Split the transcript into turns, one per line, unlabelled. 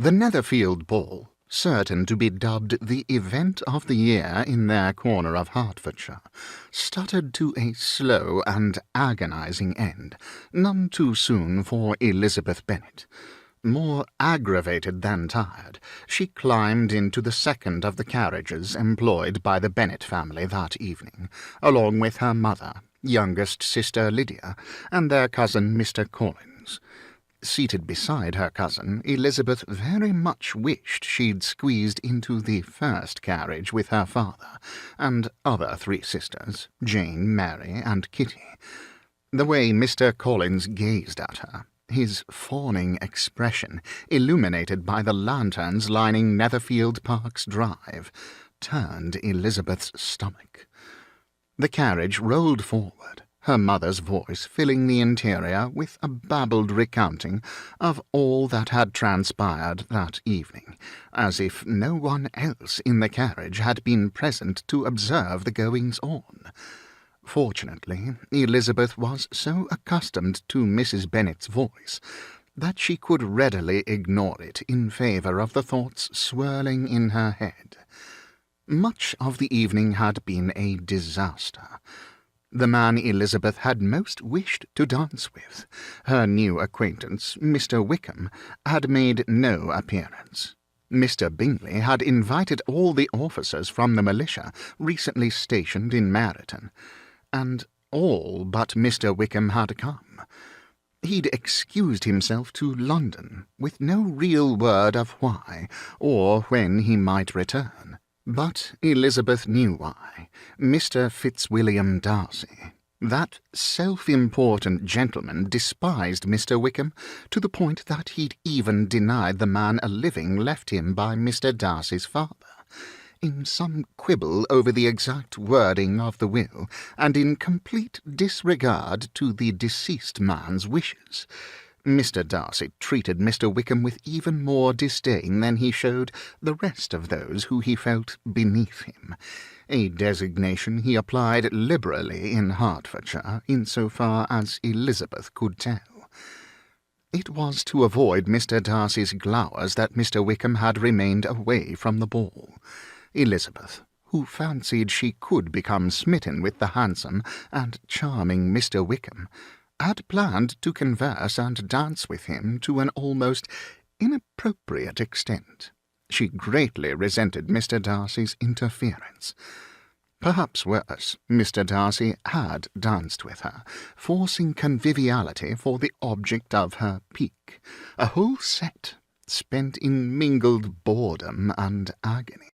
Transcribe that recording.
The Netherfield ball, certain to be dubbed the event of the year in their corner of Hertfordshire, stuttered to a slow and agonizing end, none too soon for Elizabeth Bennet. More aggravated than tired, she climbed into the second of the carriages employed by the Bennet family that evening, along with her mother, youngest sister Lydia, and their cousin Mr. Collins. Seated beside her cousin, Elizabeth very much wished she'd squeezed into the first carriage with her father and other three sisters, Jane, Mary, and Kitty. The way Mr. Collins gazed at her, his fawning expression, illuminated by the lanterns lining Netherfield Park's drive, turned Elizabeth's stomach. The carriage rolled forward, her mother's voice filling the interior with a babbled recounting of all that had transpired that evening, as if no one else in the carriage had been present to observe the goings-on. Fortunately, Elizabeth was so accustomed to Mrs. Bennet's voice that she could readily ignore it in favour of the thoughts swirling in her head. Much of the evening had been a disaster. The man Elizabeth had most wished to dance with, her new acquaintance, Mr. Wickham, had made no appearance. Mr. Bingley had invited all the officers from the militia recently stationed in Meryton, and all but Mr. Wickham had come. He'd excused himself to London, with no real word of why, or when he might return. But Elizabeth knew why. Mr. Fitzwilliam Darcy, that self-important gentleman, despised Mr. Wickham to the point that he'd even denied the man a living left him by Mr. Darcy's father, in some quibble over the exact wording of the will, and in complete disregard to the deceased man's wishes. Mr. Darcy treated Mr. Wickham with even more disdain than he showed the rest of those who he felt beneath him, a designation he applied liberally in Hertfordshire, in so far as Elizabeth could tell. It was to avoid Mr. Darcy's glowers that Mr. Wickham had remained away from the ball. Elizabeth, who fancied she could become smitten with the handsome and charming Mr. Wickham, had planned to converse and dance with him to an almost inappropriate extent. She greatly resented Mr. Darcy's interference. Perhaps worse, Mr. Darcy had danced with her, forcing conviviality for the object of her pique, a whole set spent in mingled boredom and agony.